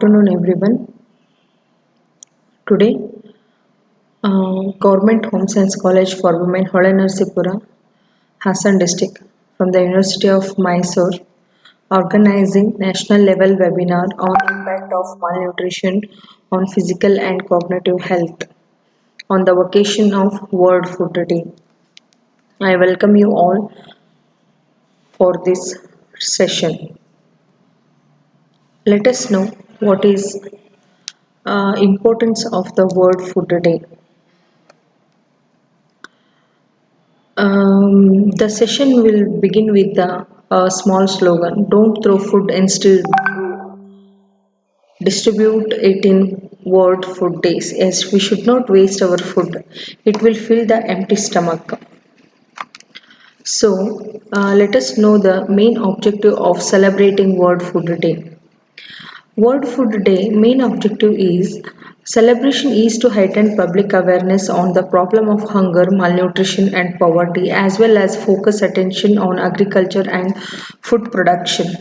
afternoon, everyone. Today, Government Home Science College for Women, Holenarsipura, Hassan District, from the University of Mysore, organizing national level webinar on impact of malnutrition on physical and cognitive health on the occasion of World Food Day. I welcome you all for this session. Let us know what is importance of the World Food Day. The session will begin with the small slogan, don't throw food, instead distribute it in World Food Days. Yes, we should not waste our food. It will fill the empty stomach. So, let us know the main objective of celebrating World Food Day. World Food Day main objective is celebration is to heighten public awareness on the problem of hunger, malnutrition and poverty as well as focus attention on agriculture and food production.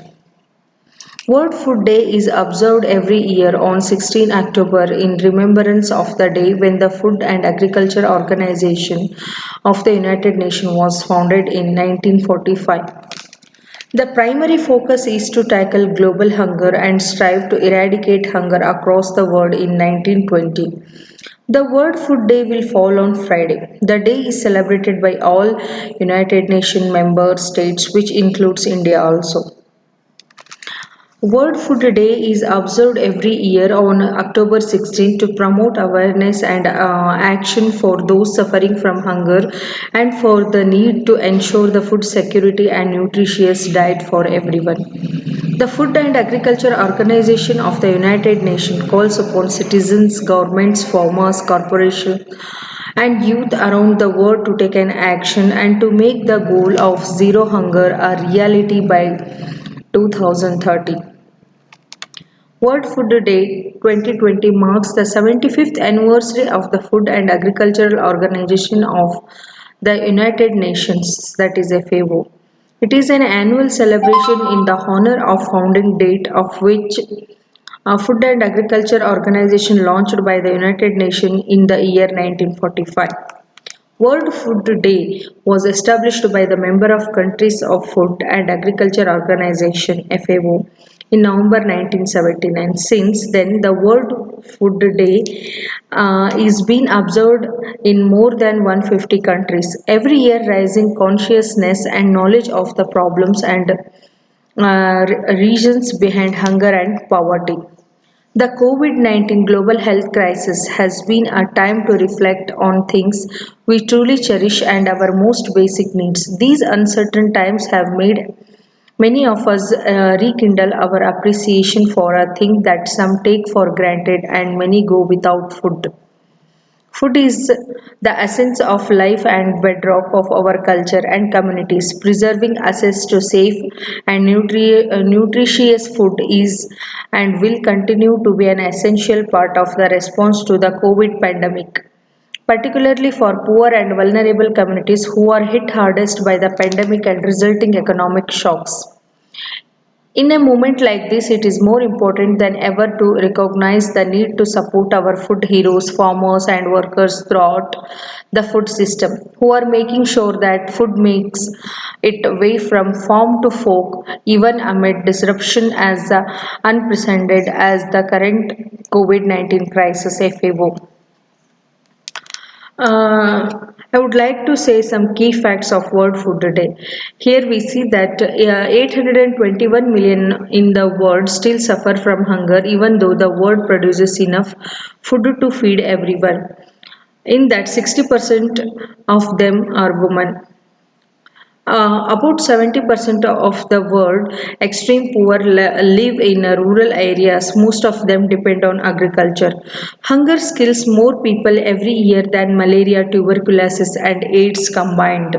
World Food Day is observed every year on 16 October in remembrance of the day when the Food and Agriculture Organization of the United Nations was founded in 1945. The primary focus is to tackle global hunger and strive to eradicate hunger across the world in 1920. The World Food Day will fall on Friday. The day is celebrated by all United Nations member states, which includes India also. World Food Day is observed every year on October 16 to promote awareness and action for those suffering from hunger and for the need to ensure the food security and nutritious diet for everyone. The Food and Agriculture Organization of the United Nations calls upon citizens, governments, farmers, corporations, and youth around the world to take an action and to make the goal of zero hunger a reality by 2030. World Food Day 2020 marks the 75th anniversary of the Food and Agricultural Organization of the United Nations, that is FAO. It is an annual celebration in the honor of founding date of which a Food and Agriculture Organization launched by the United Nations in the year 1945. World Food Day was established by the member of countries of Food and Agriculture Organization FAO in November 1979. Since then, the World Food Day is being observed in more than 150 countries. Every year, raising consciousness and knowledge of the problems and reasons behind hunger and poverty. The COVID 19 global health crisis has been a time to reflect on things we truly cherish and our most basic needs. These uncertain times have made many of us rekindle our appreciation for a thing that some take for granted and many go without food. Food is the essence of life and bedrock of our culture and communities. Preserving access to safe and nutritious food is and will continue to be an essential part of the response to the COVID pandemic, particularly for poor and vulnerable communities who are hit hardest by the pandemic and resulting economic shocks. In a moment like this, it is more important than ever to recognize the need to support our food heroes, farmers, and workers throughout the food system who are making sure that food makes it way from farm to fork, even amid disruption as unprecedented as the current COVID 19 crisis, FAO. I would like to say some key facts of World Food Day. Here we see that 821 million in the world still suffer from hunger even though the world produces enough food to feed everyone. In that 60% of them are women. About 70% of the world extreme poor live in rural areas. Most of them depend on agriculture. Hunger kills more people every year than malaria, tuberculosis, and AIDS combined.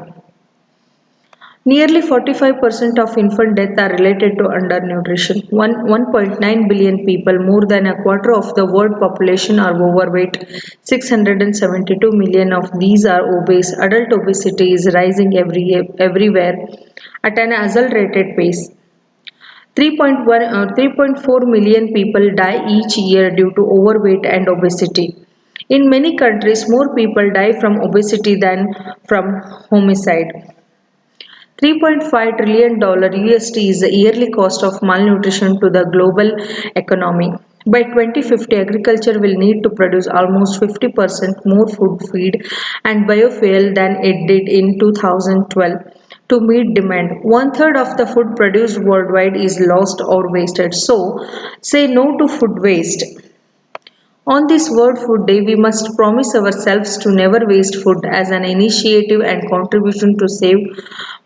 Nearly 45% of infant deaths are related to undernutrition. 1.9 billion people, more than a quarter of the world population, are overweight. 672 million of these are obese. Adult obesity is rising everywhere at an accelerated pace. 3.4 million people die each year due to overweight and obesity. In many countries, more people die from obesity than from homicide. $3.5 trillion USD is the yearly cost of malnutrition to the global economy. By 2050, agriculture will need to produce almost 50% more food, feed, and biofuel than it did in 2012 to meet demand. One third of the food produced worldwide is lost or wasted. So, say no to food waste. On this World Food Day, we must promise ourselves to never waste food as an initiative and contribution to save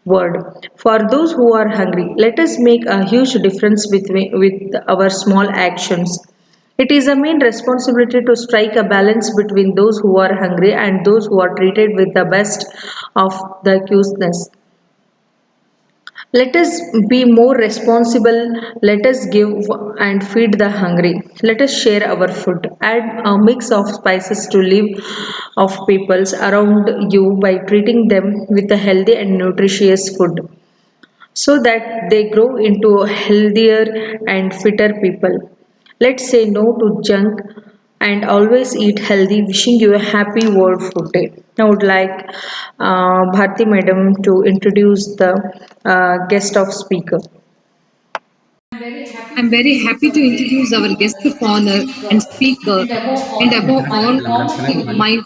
world. For those who are hungry, let us make a huge difference with our small actions. It is a main responsibility to strike a balance between those who are hungry and those who are treated with the best of the cuteness. Let us be more responsible. Let us give and feed the hungry. Let us share our food. Add a mix of spices to live of peoples around you by treating them with a healthy and nutritious food so that they grow into healthier and fitter people. Let's say no to junk and always eat healthy. Wishing you a happy World Food Day. I would like Bharti Madam to introduce the guest of speaker. I'm very happy to introduce our guest of honor and speaker, and above all, my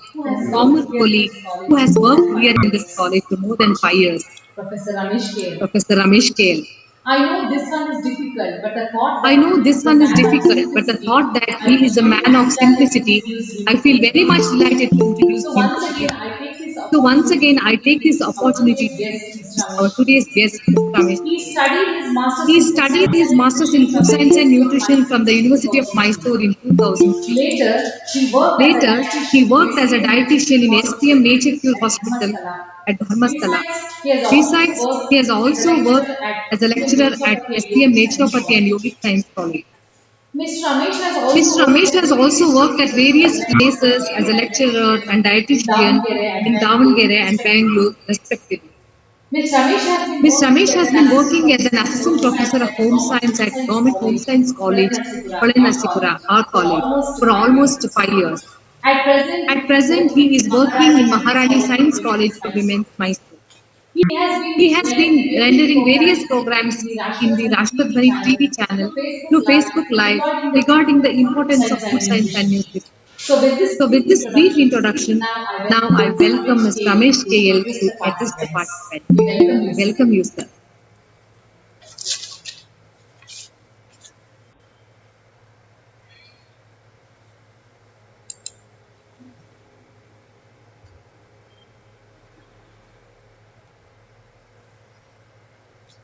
former colleague who has worked here in this college for more than 5 years, Professor Ramesh Kale. Professor Ramesh Kale. I know this one is difficult, but the thought I that know he this is a one is man of difficult, but the simplicity, thought that I he is feel a very man of excited to simplicity, introduce I him feel very today. much delighted to introduce So him once today. again, I take this So once opportunity again, to I take this introduce our opportunity today's to guest, Mr. introduce our Ramesh Kale. today's guest, Mr. Ramesh He Kale. studied his master's He in food studied science his and master's in nutrition food from the science and University of nutrition from the Mysore in University of 2003. Mysore in 2003. Later, he worked as a Later, he dietitian in worked as a SPM Nature dietitian Cure in SPM Hospital Nature Cure at Hospital Dharmasthala. at Dharmasthala. Besides, he has also Besides, he worked has as a also worked lecturer at as a SPM lecturer at Naturopathy and SPM Yogic Science Naturopathy and College. Yogic Science College. Mr. Ramesh has Mr. also worked Ramesh at has also various worked at places as various a places lecturer as a and lecturer and dietitian in dietitian Davangere and in Bangalore, Davangere and Bangalore, respectively. respectively. Ms. Ramesh has been Ms. working Ramesh as has an been assistant working as an professor of assistant home science professor of at home Government Home science at Science Government Home College, Science College, Kolanasipura, our college, Kolenasipura, our for college, almost for 5 years. almost 5 years. At present, At he is present, working he in is working Maharani in Science Maharani College for Science Women's College for Mysore. Women's Mysore. He has been He has rendering been various rendering various programs programs in the in the Rashtrapati TV Rashtrapati channel TV channel through Facebook through Live Facebook Live regarding the regarding the importance of food importance of science and food science and nutrition. nutrition. So, with this So, brief with this brief introduction, introduction, now I now welcome I Mr. welcome Ramesh Mr. KL Ramesh to KL address to the address the participants. participants. We welcome you, We sir. welcome you, sir.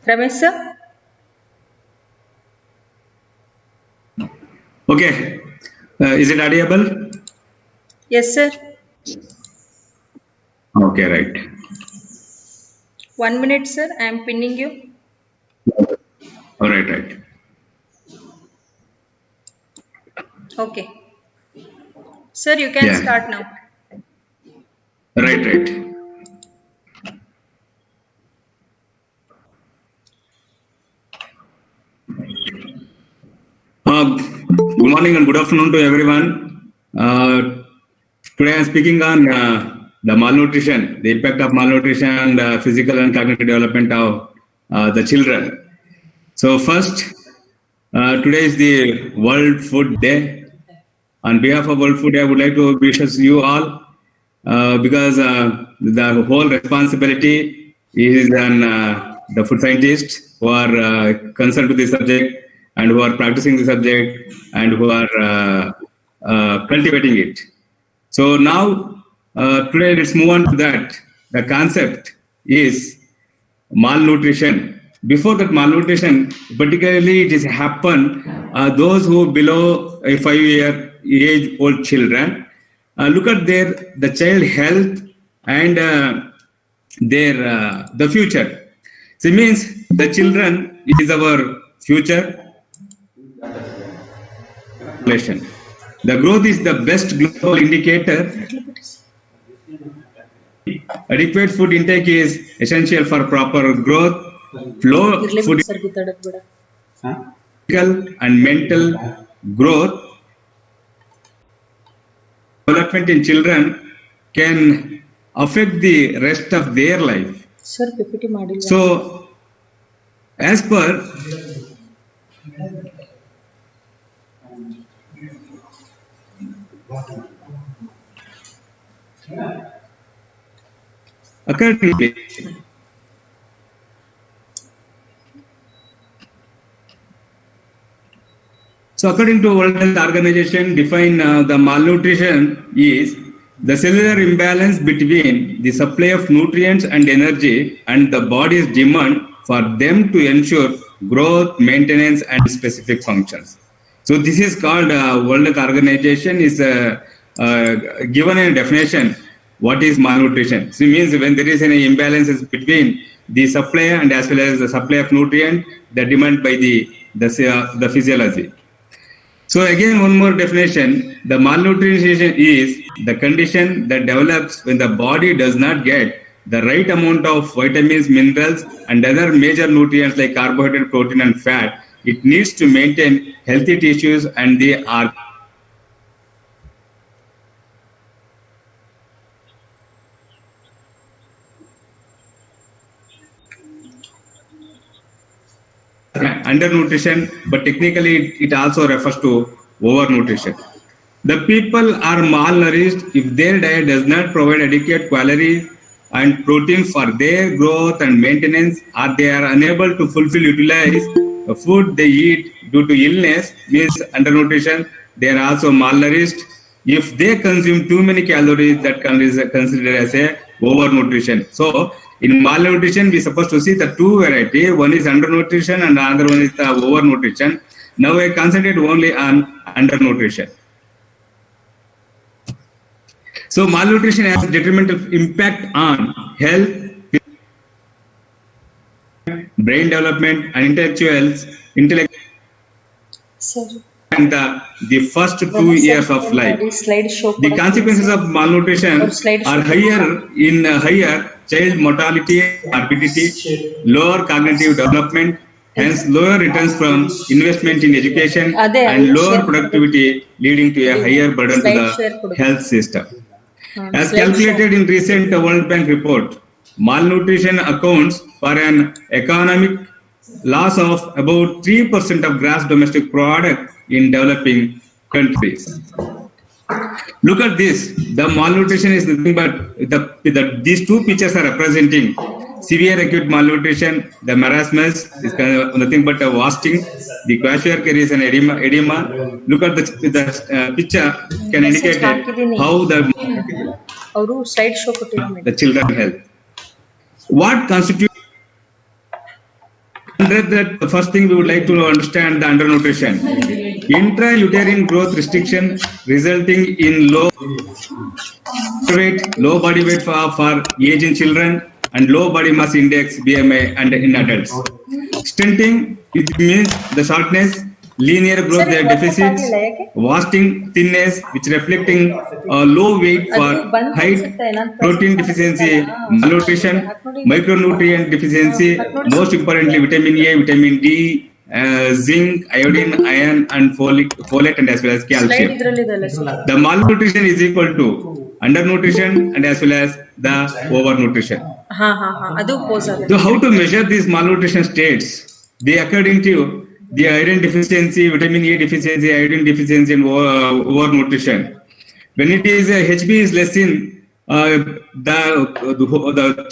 Ramesh sir? Okay. Is it audible? Yes, sir. Okay, right. 1 minute, sir. I am pinning you. All right, right. Okay. Sir, you can Yeah, start now. right, right. Good morning and good afternoon to everyone. Today I'm speaking on the malnutrition, the impact of malnutrition and physical and cognitive development of the children. So first, today is the World Food Day. On behalf of World Food Day, I would like to wish you all because the whole responsibility is on the food scientists who are concerned with the subject and who are practicing the subject and who are cultivating it. So now, today let's move on to that. The concept is malnutrition. Before that malnutrition, particularly it is happen those who below a 5 year age old children. Look at the child health and their the future. So it means the children is our future population. The growth is the best global indicator. Adequate food intake is essential for proper growth. Low ಇರ್ಲಿ food ಬಿಡಿ sir ಗುದ್ದಾಡೋದು ಬೇಡ. physical and mental growth development in children can affect the rest of their life. Sir PPT ಮಾಡಿಲ್ಲ. So, as per accordingly, so according to World Health Organization, define the malnutrition is the cellular imbalance between the supply of nutrients and energy and the body's demand for them to ensure growth, maintenance, and specific functions. So this is called World Health Organization is given a definition. What is malnutrition? So it means when there is an imbalance between the supply and as well as the supply of nutrient, the demand by the physiology. So again, one more definition, the malnutrition is the condition that develops when the body does not get the right amount of vitamins, minerals, and other major nutrients like carbohydrate, protein, and fat. It needs to maintain healthy tissues and the undernutrition, but technically it also refers to overnutrition. The people are malnourished if their diet does not provide adequate calories and protein for their growth and maintenance, or they are unable to utilize the food they eat due to illness, means undernutrition. They are also malnourished if they consume too many calories, that is considered as a overnutrition. So in malnutrition, we are supposed to see the two varieties. One is undernutrition and the other one is the overnutrition. Now I concentrate only on undernutrition. So malnutrition has detrimental impact on health, brain development, and intellect, Sir, and the first 2 years of life. slide show The consequences of malnutrition are higher child mortality, morbidity, lower cognitive development, hence lower returns from investment in education, and lower productivity, leading to a higher burden to the health system. As calculated in recent World Bank report, malnutrition accounts for an economic loss of about 3% of gross domestic product in developing countries. Look at this. The malnutrition is nothing but these two pictures are representing severe acute malnutrition. The marasmus is nothing but a wasting. The kwashiorkor is an edema. Look at the picture can indicate how ಅವರು slide show the children health. What constitutes the first thing we would like to understand the undernutrition. Intrauterine growth restriction resulting in low body weight for aging children and low body mass index BMI and in adults. Stunting, it means the shortness, linear growth deficits, wasting, thinness, which reflecting low weight for height, protein deficiency, malnutrition, micronutrient deficiency, most importantly vitamin A, vitamin D, zinc, iodine, iron, and folate, and as well as calcium. The malnutrition is equal to undernutrition and as well as the overnutrition. So how to measure these malnutrition states? They according to the iron deficiency, vitamin A deficiency, iodine deficiency, and overnutrition. When it is HB is less in the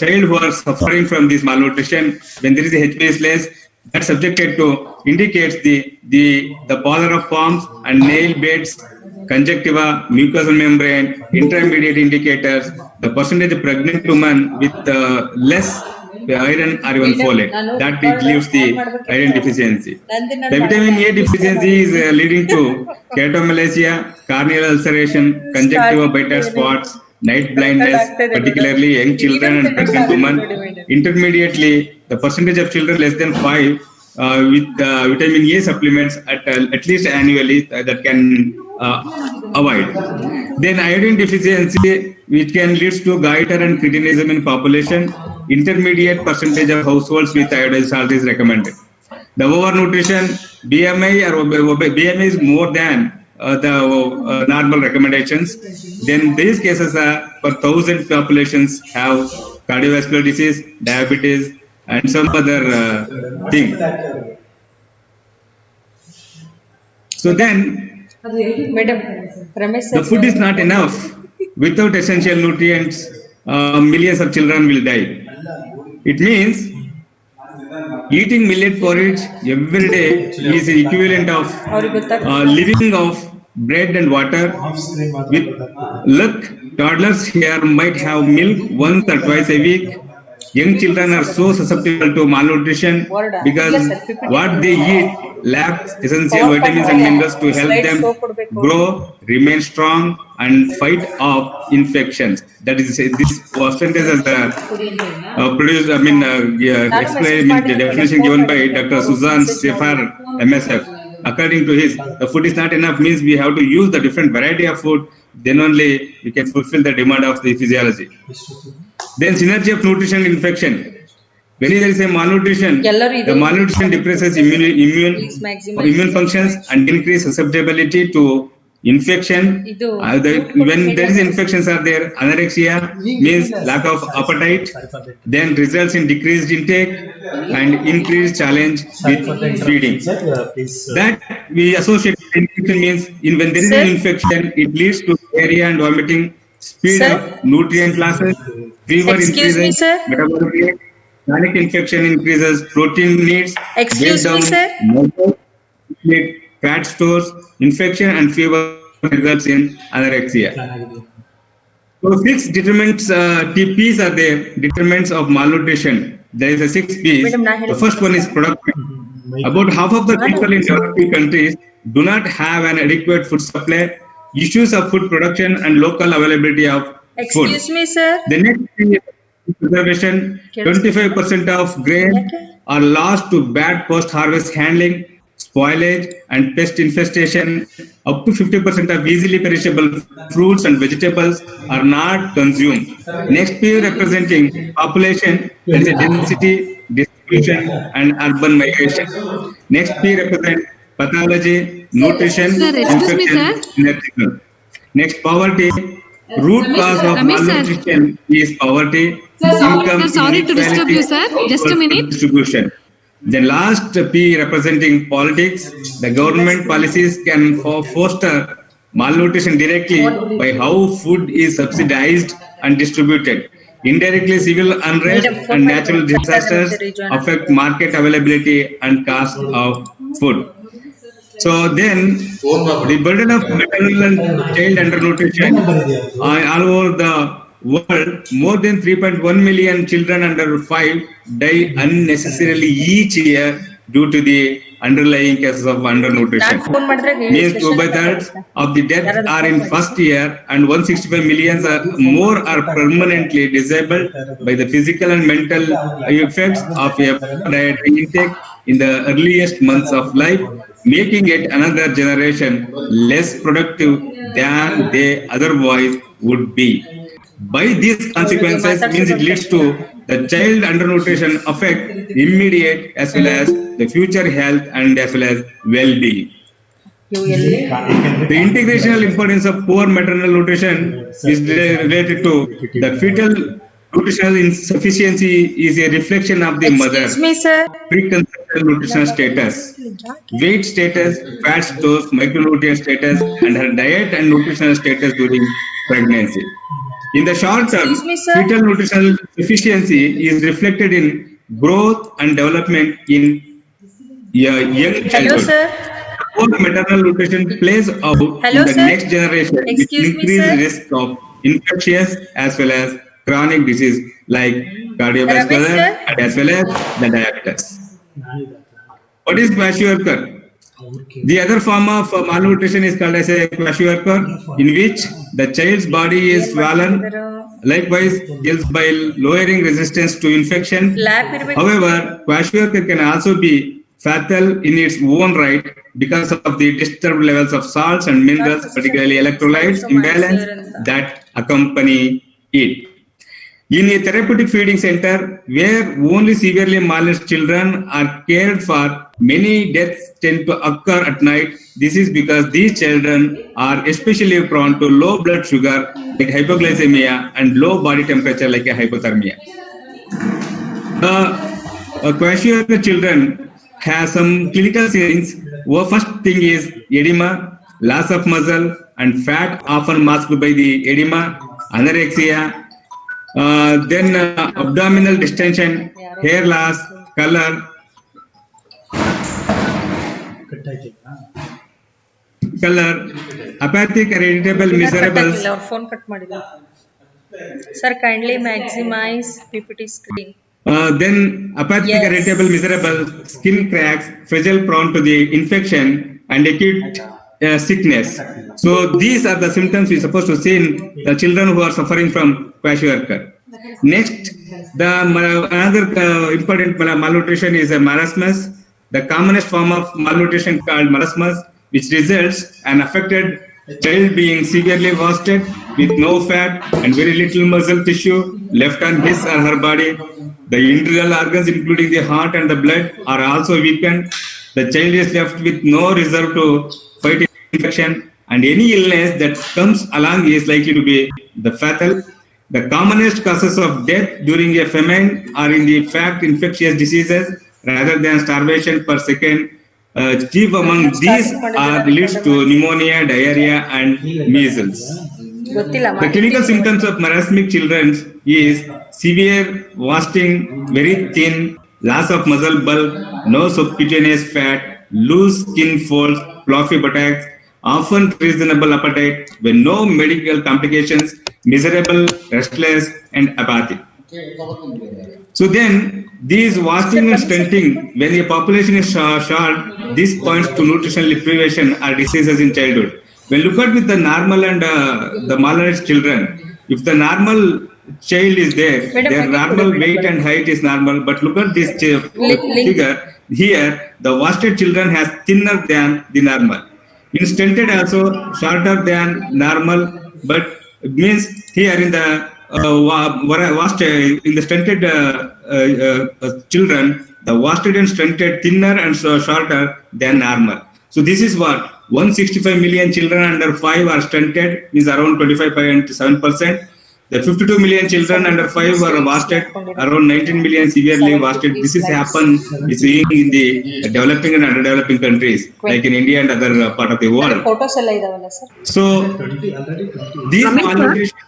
child who are suffering from this malnutrition, when there is a HB is less, that subjected to indicates the pallor of palms and nail beds, conjunctiva, mucosal membrane, intermediate indicators, the percentage of pregnant women with less iron or even folate, that it leaves the iron deficiency. The vitamin A deficiency is leading to keratomalacia, corneal ulceration, conjunctiva biter spots, night blindness, particularly young children and pregnant women. Intermediately, the percentage of children less than 5 with vitamin A supplements at least annually that can avoid. Then iodine deficiency, which can lead to goiter and cretinism in population. Intermediate percentage of households with iodine salt is recommended. The overnutrition, BMI BMI is more than the normal recommendations. Then these cases are per 1,000 populations have cardiovascular disease, diabetes, and some other thing. So then Madam, Ramesh the food is not enough. Without essential nutrients, millions of children will die. It means eating millet porridge every day is the equivalent of living off bread and water. With luck, toddlers here might have milk once or twice a week. Young children are so susceptible to malnutrition because what they eat lacks essential vitamins and minerals to help them grow, remain strong, and fight off infections. That is, this percentage as produced. Explained the definition given by Dr. Suzanne Sefar, MSF. According to his, the food is not enough means we have to use the different variety of food. Then only we can fulfill the demand of the physiology. Then synergy of nutrition and infection. When there is a malnutrition, the malnutrition depresses immune functions and increase susceptibility to infection. When there is infections are there, anorexia means lack of appetite, then results in decreased intake and increased challenge with feeding. That we associate with infection means when there is an infection, it leads to diarrhea and vomiting, speed of nutrient losses, fever increases, metabolic rate, chronic infection increases, protein needs, Excuse me, sir. Fat stores, infection and fever results in anorexia. So 6 determinants, P's are there, determinants of malnutrition. There is a 6 P's. The first one is production. About half of the people in developing countries do not have an adequate food supply. Issues of food production and local availability of food. Excuse me, sir. The next thing is preservation. 25% of grain are lost to bad post-harvest handling, spoilage, and pest infestation. Up to 50% of easily perishable fruits and vegetables are not consumed. Next P representing population, there is a density, distribution, and urban migration. Next P represents pathology, nutrition, Sir, excuse me, infection. Next, poverty. Root cause of malnutrition is poverty. Income sorry to disturb you, sir. Just a minute. Distribution. The last P representing politics. The government policies can foster malnutrition directly by how food is subsidized and distributed. Indirectly, civil unrest and natural disasters affect market availability and cost of food. So then, the burden of maternal and child undernutrition all over the world, more than 3.1 million children under 5 die unnecessarily each year due to the underlying cases of undernutrition. Means 2/3 of the deaths are in first year and 165 million more are permanently disabled by the physical and mental effects of a dietary intake in the earliest months of life, making it another generation less productive than they otherwise would be. By these consequences means it leads to the child undernutrition affect immediate as well as the future health and as well as well-being. The integrational importance of poor maternal nutrition is related to the fetal nutritional insufficiency is a reflection of the mother. Excuse me, sir. Preconceptional nutritional status, weight status, fat stores, micronutrient status, and her diet and nutritional status during pregnancy. In the short term, Excuse me, sir. fetal nutritional deficiency is reflected in growth and development in young Hello, childhood. sir. Poor maternal nutrition plays out Hello, in the sir. next generation with Excuse me, increased sir. risk of infectious as well as chronic disease like cardiovascular Ramesh, sir. and as well as the diabetes. What is kwashiorkor? The other form of malnutrition is called as a kwashiorkor, in which the child's body is swollen, likewise helps by lowering resistance to infection. However, kwashiorkor can also be fatal in its own right because of the disturbed levels of salts and minerals, particularly electrolytes imbalance that accompany it. In a therapeutic feeding center where only severely malnourished children are cared for, many deaths tend to occur at night. This is because these children are especially prone to low blood sugar like hypoglycemia and low body temperature like a hypothermia. Kwashiorkor children have some clinical signs. First thing is edema, loss of muscle and fat often masked by the edema, anorexia, then abdominal distension, hair loss, color, apathic, irritable, miserable. phone cut ಮಾಡಿಲ್ಲ. Sir, kindly maximize PPT screen. Then apathic, Yes. irritable, miserable, skin cracks, fragile, prone to the infection and acute sickness. So these are the symptoms we are supposed to see in the children who are suffering from kwashiorkor. Next, the another important malnutrition is marasmus. The commonest form of malnutrition called marasmus, which results an affected child being severely wasted with no fat and very little muscle tissue left on his or her body. The internal organs, including the heart and the blood, are also weakened. The child is left with no reserve to fight infection, and any illness that comes along is likely to be the fatal. The commonest causes of death during a famine are in the fact infectious diseases rather than starvation per second. Chief among these are leads to pneumonia, diarrhea, and measles. ಗೊತ್ತಿಲ್ಲ The clinical symptoms of marasmic children is severe wasting, very thin, loss of muscle bulk, no subcutaneous fat, loose skin folds, fluffy buttocks, often reasonable appetite, with no medical complications, miserable, restless, and apathic. So then, these wasting and stunting, when the population is short, this points to nutritional deprivation or diseases in childhood. When look at with the normal and the malnourished children, if the normal child is there, their normal weight and height is normal, but look at this figure here, the wasted children has thinner than the normal. In stunted also shorter than normal, but it means here in the in the stunted children, the wasted and stunted thinner and shorter than normal. So this is what 165 million children under 5 are stunted, means around 25.7%. The 52 million children under 5 are wasted, around 19 million severely wasted. This is happened is in the developing and underdeveloping countries, like in India and other part of the world. Photos ಎಲ್ಲ ಇದಾವಲ್ಲ sir? So these malnutrition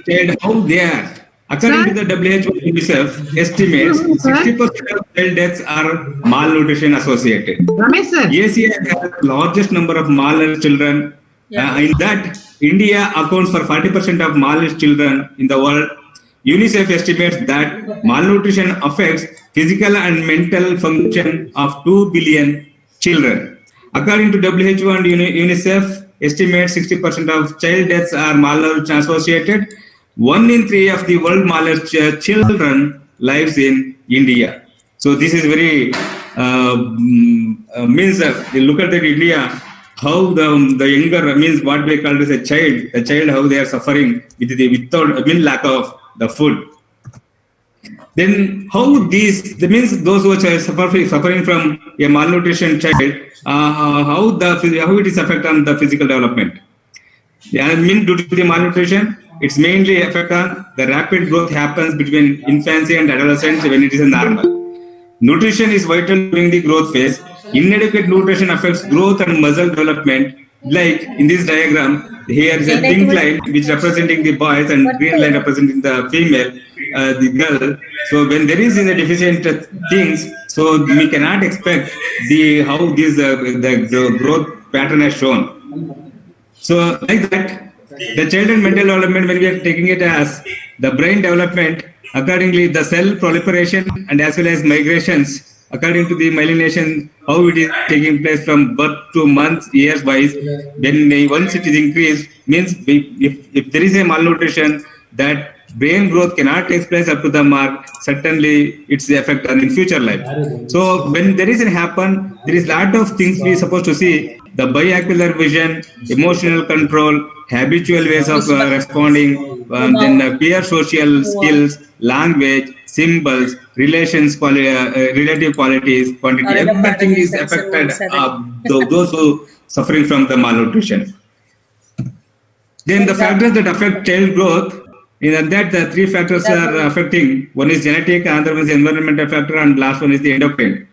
child, how they are. According to the WHO UNICEF estimates, 60% of child deaths are malnutrition associated. Ramesh sir. Asia has the largest number of malnourished children. In that, India accounts for 40% of malnourished children in the world. UNICEF estimates that malnutrition affects physical and mental function of 2 billion children. According to WHO and UNICEF, estimates 60% of child deaths are malnutrition associated. 1 in 3 of the world malnourished children lives in India. So this is very means look at that India, how the younger means what we call as a child, the child how they are suffering without lack of the food. Then how these means those who are suffering from a malnutrition child, how it is affect on the physical development. I mean due to the malnutrition, it's mainly affect on the rapid growth happens between infancy and adolescence when it is normal. Nutrition is vital during the growth phase. Inadequate nutrition affects growth and muscle development. Like in this diagram, here is a pink line which representing the boys and green line representing the female, the girl. So when there is in the deficient things, so we cannot expect how this the growth pattern has shown. So like that, the child and mental development, when we are taking it as the brain development, accordingly the cell proliferation and as well as migrations, according to the myelination, how it is taking place from birth to months, years wise. When once it is increased, means if there is a malnutrition, that brain growth cannot take place up to the mark, certainly it's the effect on in future life. So when there is happen, there is lot of things we are supposed to see: the binocular vision, emotional control, habitual ways of responding, then peer social skills, language, symbols, relations, relative qualities, quantity, everything is affected. Those who suffering from the malnutrition. Then the factors that affect child growth, in that the three factors are affecting. One is genetic, another one is environmental factor, and last one is the endocrine.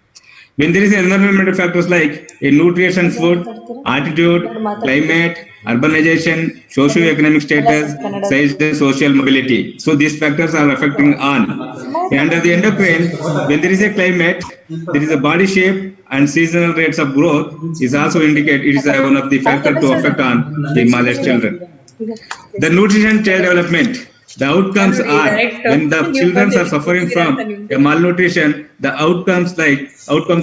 When there is environmental factors like nutrition, food, altitude, climate, urbanization, socio-economic status, size, social mobility. So these factors are affecting on. Under the endocrine, when there is a climate, there is a body shape and seasonal rates of growth is also indicate it is one of the factors to affect on the malnourished children. The nutrition child development. The outcomes are when the children are suffering from malnutrition, the outcomes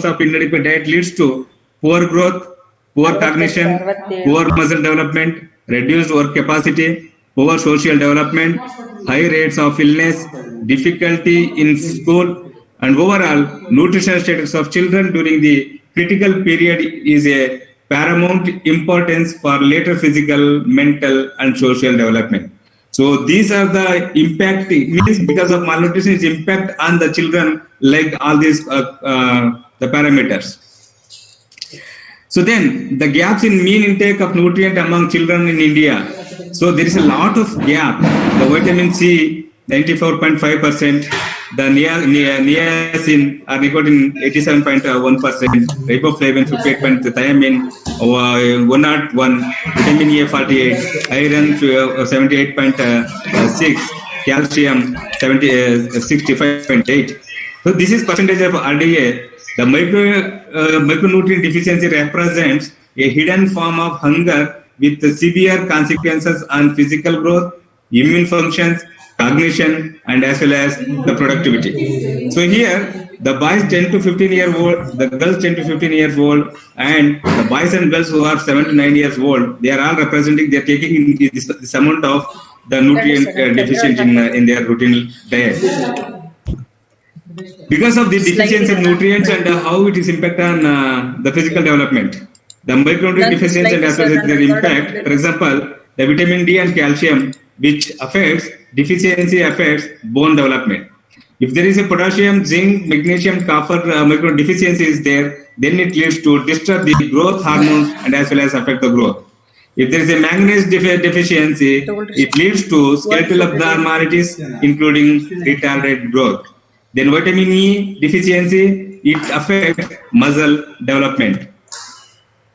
of inadequate diet leads to poor growth, poor cognition, poor muscle development, reduced work capacity, poor social development, high rates of illness, difficulty in school, and overall nutritional status of children during the critical period is a paramount importance for later physical, mental, and social development. So these are the impact, means because of malnutrition is impact on the children like all these the parameters. So then the gaps in mean intake of nutrient among children in India. So there is a lot of gap. The vitamin C 94.5%, the niacin or nicotine 87.1%, riboflavin 58%, thiamine 101, vitamin A 48, iron 78.6, calcium 65.8. So this is percentage of RDA. The micronutrient deficiency represents a hidden form of hunger with severe consequences on physical growth, immune functions, cognition, and as well as the productivity. So here, the boys 10 to 15 years old, the girls 10 to 15 years old, and the boys and girls who are 7 to 9 years old, they are all representing, they are taking this amount of the nutrient deficient in their routine diet. Because of the deficiency of nutrients and how it is impact on the physical development. The micronutrient deficiency and as well as their impact, for example, the vitamin D and calcium, which deficiency affects bone development. If there is a potassium, zinc, magnesium, copper micro deficiency is there, then it leads to disturb the growth hormones and as well as affect the growth. If there is a manganese deficiency, it leads to skeletal abnormalities, including retarded growth. Then vitamin E deficiency, it affects muscle development.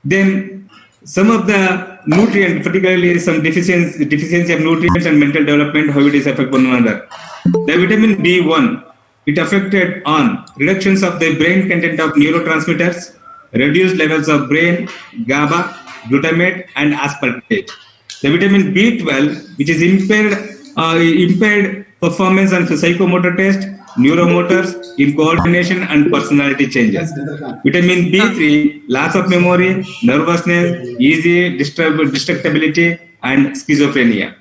Then some of the nutrients, particularly some deficiency of nutrients and mental development, how it is affect one another. The vitamin B1, it affected on reductions of the brain content of neurotransmitters, reduced levels of brain, GABA, glutamate, and aspartate. The vitamin B12, which is impaired performance and psychomotor test, neuromotors in coordination and personality changes. Vitamin B3, loss of memory, nervousness, easy distractibility, and schizophrenia.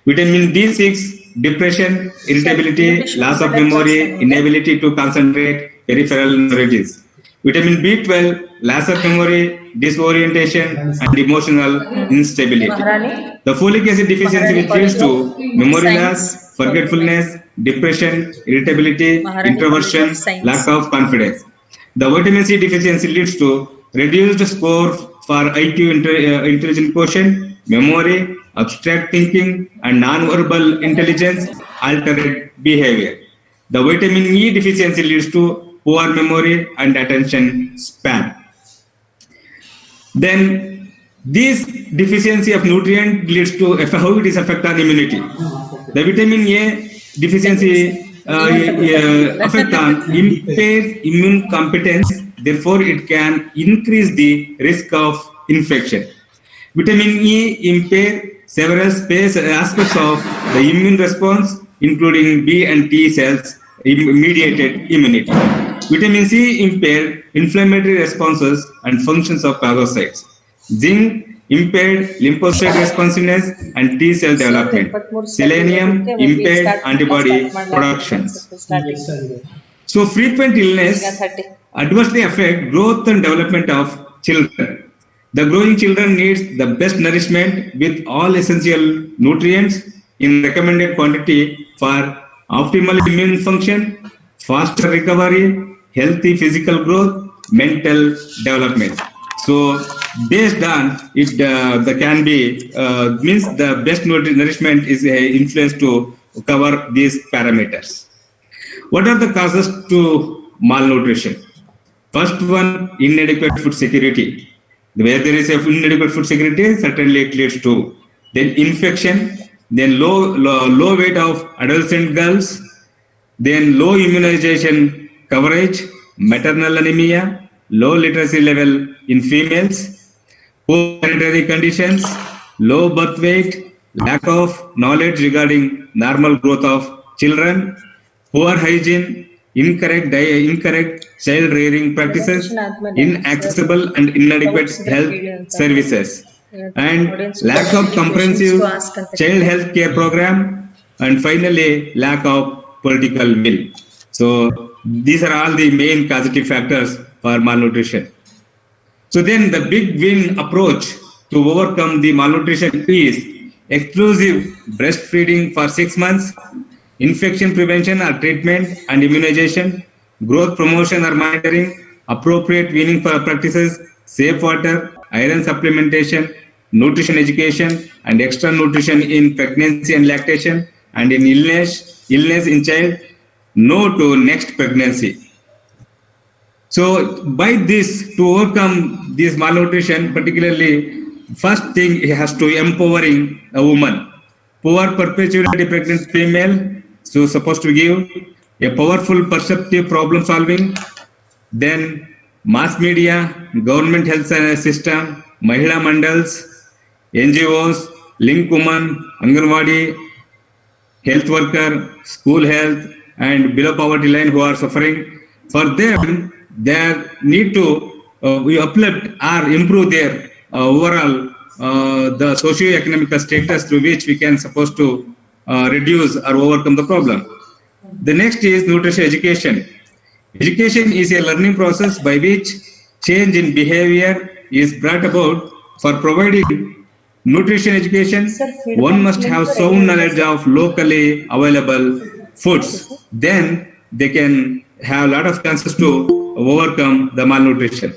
Vitamin B6, depression, irritability, loss of memory, inability to concentrate, peripheral neuritis. Vitamin B12, loss of memory, disorientation, and emotional instability. The folic acid deficiency which leads to memory loss, forgetfulness, depression, irritability, introversion, lack of confidence. The vitamin C deficiency leads to reduced score for IQ intelligence quotient, memory, abstract thinking, and non-verbal intelligence, altered behavior. The vitamin E deficiency leads to poor memory and attention span. Then this deficiency of nutrient leads to how it is affect on immunity. The vitamin A deficiency affect on impairs immune competence, therefore it can increase the risk of infection. Vitamin E impair several aspects of the immune response, including B and T cells mediated immunity. Vitamin C impair inflammatory responses and functions of phagocytes. Zinc impaired lymphocyte responsiveness and T cell development. Selenium impaired antibody productions. So frequent illness adversely affect growth and development of children. The growing children needs the best nourishment with all essential nutrients, in recommended quantity for optimal immune function, faster recovery, healthy physical growth, mental development. So based on it, the can be means the best nourishment is influenced to cover these parameters. What are the causes to malnutrition? First one, inadequate food security. Where there is a inadequate food security, certainly it leads to then infection, then low weight of adolescent girls, then low immunization coverage, maternal anemia, low literacy level in females, poor sanitary conditions, low birth weight, lack of knowledge regarding normal growth of children, poor hygiene, incorrect child rearing practices, inaccessible and inadequate health services, and lack of comprehensive child health care program, and finally lack of political will. So these are all the main causative factors for malnutrition. So then the big win approach to overcome the malnutrition is exclusive breastfeeding for 6 months, infection prevention or treatment and immunization, growth promotion or monitoring, appropriate weaning practices, safe water, iron supplementation, nutrition education, and extra nutrition in pregnancy and lactation, and in illness in child, no to next pregnancy. So by this, to overcome this malnutrition, particularly, first thing it has to empowering a woman. Poor perpetually pregnant female, so supposed to give a powerful perceptive problem solving, then mass media, government health system, Mahila Mandals, NGOs, Link Woman, Anganwadi, health worker, school health, and below poverty line who are suffering. For them, they need to we uplift or improve their overall the socio-economic status through which we can supposed to reduce or overcome the problem. The next is nutrition education. Education is a learning process by which change in behavior is brought about. For providing nutrition education, one must have sound knowledge of locally available foods. Then they can have a lot of chances to overcome the malnutrition.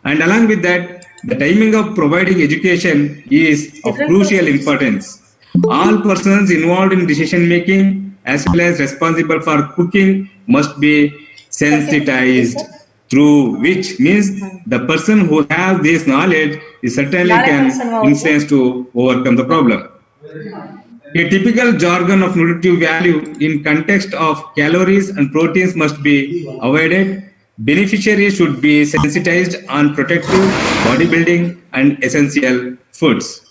And along with that, the timing of providing education is of crucial importance. All persons involved in decision making as well as responsible for cooking must be sensitized, through which means the person who has this knowledge is certainly can influence to overcome the problem. A typical jargon of nutritive value in context of calories and proteins must be avoided. Beneficiaries should be sensitized on protective, bodybuilding, and essential foods.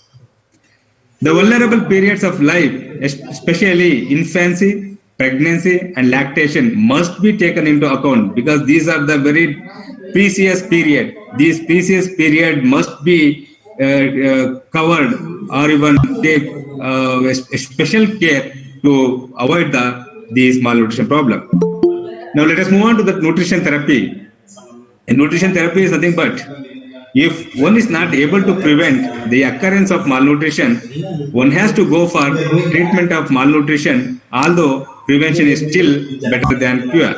The vulnerable periods of life, especially infancy, pregnancy, and lactation, must be taken into account because these are the very precious period. These precious period must be covered or even take special care to avoid this malnutrition problem. Now let us move on to the nutrition therapy. And nutrition therapy is nothing but if one is not able to prevent the occurrence of malnutrition, one has to go for treatment of malnutrition, although prevention is still better than cure.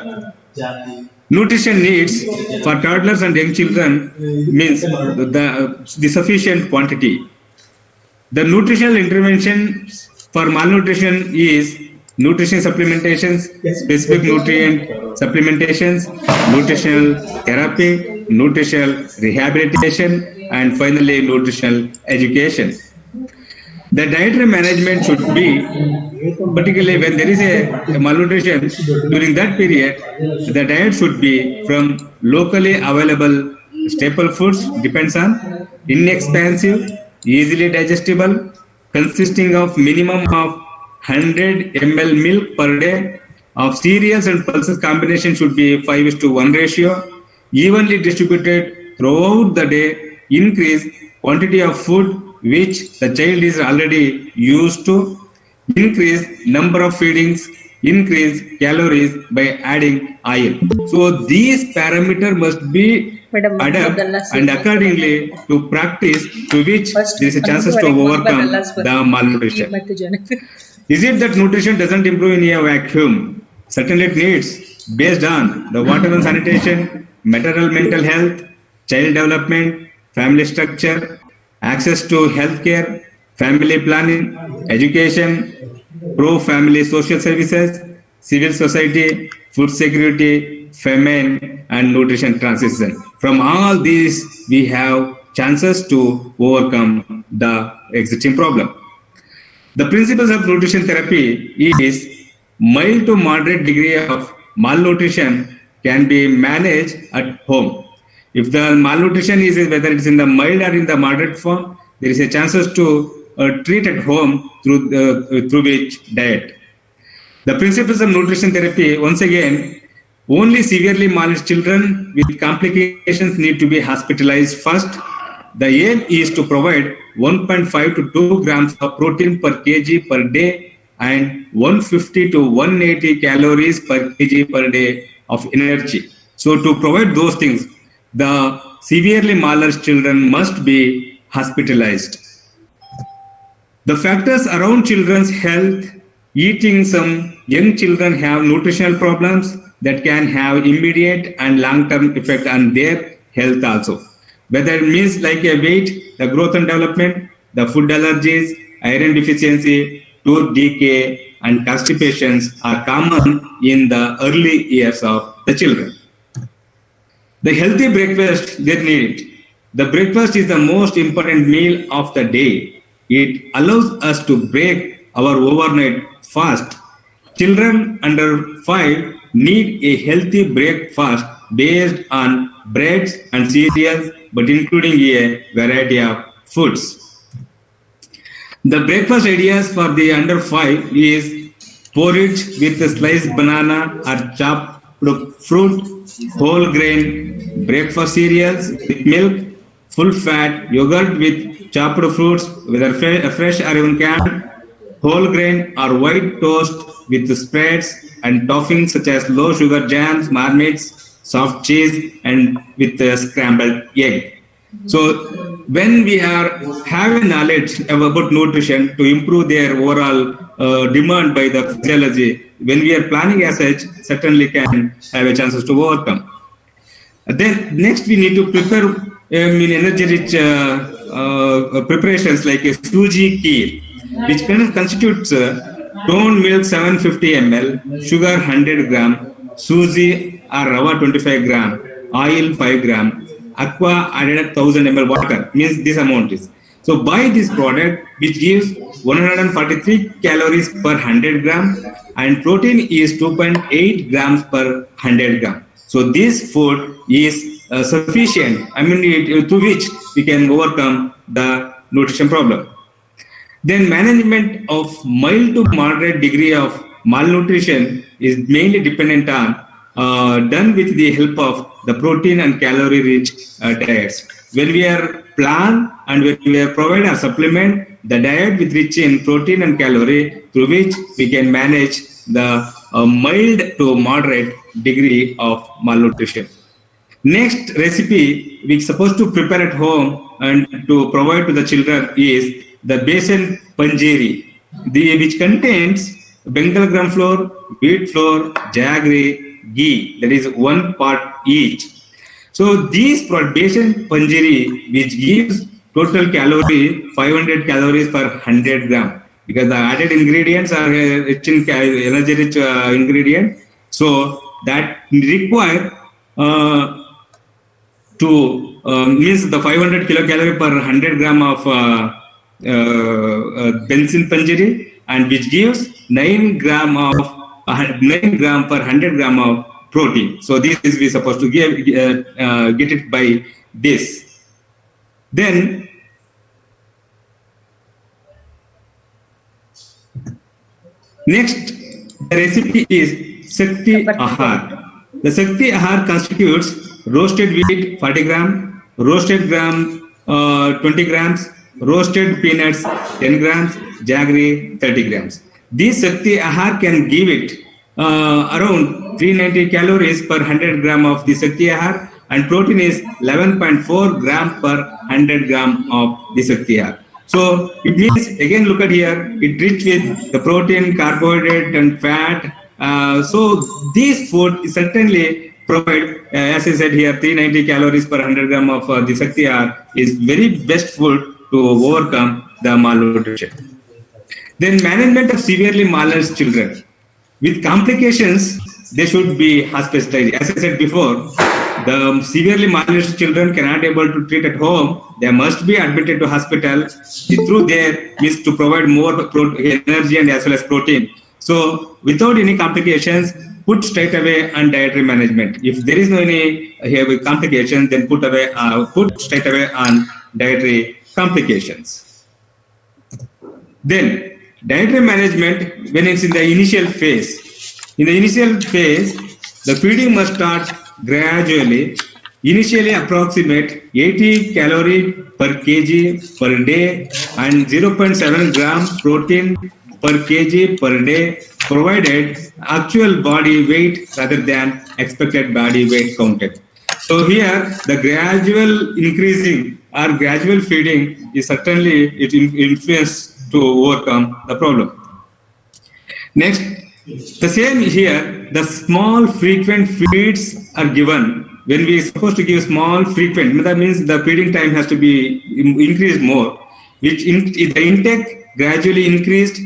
Nutrition needs for toddlers and young children means the sufficient quantity. The nutritional interventions for malnutrition is nutrition supplementations, specific nutrient supplementations, nutritional therapy, nutritional rehabilitation, and finally nutritional education. The dietary management should be, particularly when there is a malnutrition, during that period, the diet should be from locally available staple foods, depends on inexpensive, easily digestible, consisting of minimum of 100 ml milk per day, of cereals and pulses combination should be 5:1 ratio, evenly distributed throughout the day, increase quantity of food which the child is already used to, increase number of feedings, increase calories by adding iron. So these parameters must be adapted and accordingly to practice to which there is a chances to overcome the malnutrition. Is it that nutrition doesn't improve in a vacuum? Certainly it needs, based on the water and sanitation, maternal mental health, child development, family structure, access to healthcare, family planning, education, pro-family social services, civil society, food security, famine, and nutrition transition. From all these, we have chances to overcome the existing problem. The principles of nutrition therapy is mild to moderate degree of malnutrition can be managed at home. If the malnutrition is whether it's in the mild or in the moderate form, there is a chances to treat at home through which diet. The principles of nutrition therapy, once again, only severely malnourished children with complications need to be hospitalized first. The aim is to provide 1.5 to 2 grams of protein per kg per day and 150 to 180 calories per kg per day of energy. So to provide those things, the severely malnourished children must be hospitalized. The factors around children's health, eating some young children have nutritional problems that can have immediate and long-term effect on their health also. Whether it means like a weight, the growth and development, the food allergies, iron deficiency, tooth decay, and constipations are common in the early years of the children. The healthy breakfast they need. The breakfast is the most important meal of the day. It allows us to break our overnight fast. Children under 5 need a healthy breakfast based on breads and cereals, but including a variety of foods. The breakfast ideas for the under 5 is porridge with a sliced banana or chopped fruit, whole grain, breakfast cereals with milk, full fat, yogurt with chopped fruits, whether fresh or even canned, whole grain or white toast with spreads and toppings such as low sugar jams, marmits, soft cheese, and with scrambled egg. So when we are having knowledge about nutrition to improve their overall demand by the physiology, when we are planning as such, certainly can have a chances to overcome. Then next we need to prepare energy-rich preparations like a suji kheer, which constitutes toned milk 750 ml, sugar 100 gram, suji or rava 25 gram, oil 5 gram, aqua added 1000 ml water, means this amount is. So buy this product which gives 143 calories per 100 gram and protein is 2.8 grams per 100 gram. So this food is sufficient, through which we can overcome the nutrition problem. Then management of mild to moderate degree of malnutrition is mainly dependent on done with the help of the protein and calorie rich diets. When we are plan and when we are provide a supplement, the diet with rich in protein and calorie through which we can manage the mild to moderate degree of malnutrition. Next recipe we supposed to prepare at home and to provide to the children is the besan panjiri, which contains Bengal gram flour, wheat flour, jaggery, ghee, that is 1 part each. So these besan panjiri, which gives total calorie 500 calories per 100 gram, because the added ingredients are rich in energy rich ingredient, so that require means the 500 kilocalorie per 100 gram of besan panjiri, and which gives 9 gram per 100 gram of protein. So this is we supposed to get it by this. Then next the recipe is Shakti Ahar. The Shakti Ahar constitutes roasted wheat 40 gram, roasted gram 20 grams, roasted peanuts 10 grams, jaggery 30 grams. This Shakti Ahar can give it around 390 calories per 100 gram of the Shakti Ahar, and protein is 11.4 gram per 100 gram of the Shakti Ahar. So it means, again, look at here, it rich with the protein, carbohydrate, and fat. So these food certainly provide, as I said here, 390 calories per 100 gram of the Shakti R is very best food to overcome the malnutrition. Then management of severely malnourished children. With complications, they should be hospitalized. As I said before, the severely malnourished children cannot able to treat at home. They must be admitted to hospital. Through there is to provide more energy and as well as protein. So without any complications, put straight away on dietary management. If there is no any complications, then put straight away on dietary complications. Then dietary management when it's in the initial phase. In the initial phase, the feeding must start gradually. Initially approximate 80 calorie per kg per day and 0.7 gram protein per kg per day, provided actual body weight rather than expected body weight counted. So here the gradual increasing or gradual feeding is certainly it influence to overcome the problem. Next, the same here, the small frequent feeds are given. When we are supposed to give small frequent, that means the feeding time has to be increased more, which the intake gradually increased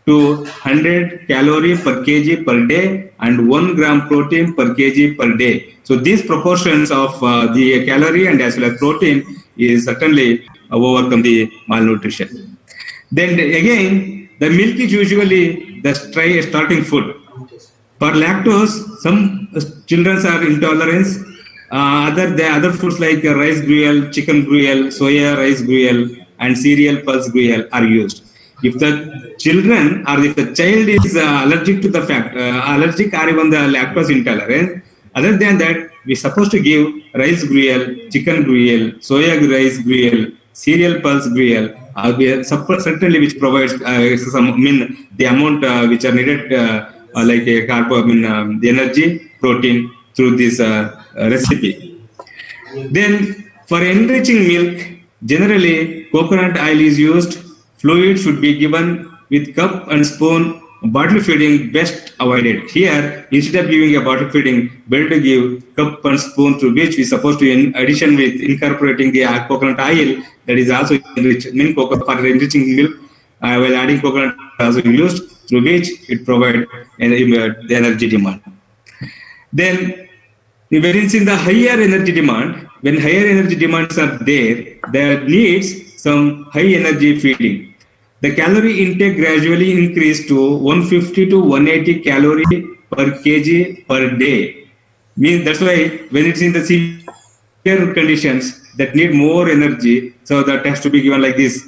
to 100 calorie per kg per day and 1 gram protein per kg per day. So these proportions of the calorie and as well as protein is certainly overcome the malnutrition. Then again, the milk is usually the starting food. For lactose, some children are intolerant. Other foods like rice gruel, chicken gruel, soya rice gruel, and cereal pulse gruel are used. If the children or if the child is allergic to the allergic or even the lactose intolerant, other than that, we're supposed to give rice gruel, chicken gruel, soya rice gruel, cereal pulse gruel, certainly which provides the amount which are needed like a the energy, protein through this recipe. Then for enriching milk, generally coconut oil is used. Fluid should be given with cup and spoon. Bottle feeding best avoided. Here, instead of giving a bottle feeding, better to give cup and spoon through which we supposed to, in addition with incorporating the coconut oil that is also enriched for enriching milk, while adding coconut also used through which it provides the energy demand. Then, when it's in the higher energy demand, when higher energy demands are there needs some high energy feeding. The calorie intake gradually increased to 150 to 180 calorie per kg per day. Means that's why when it's in the severe conditions that need more energy, so that has to be given like this.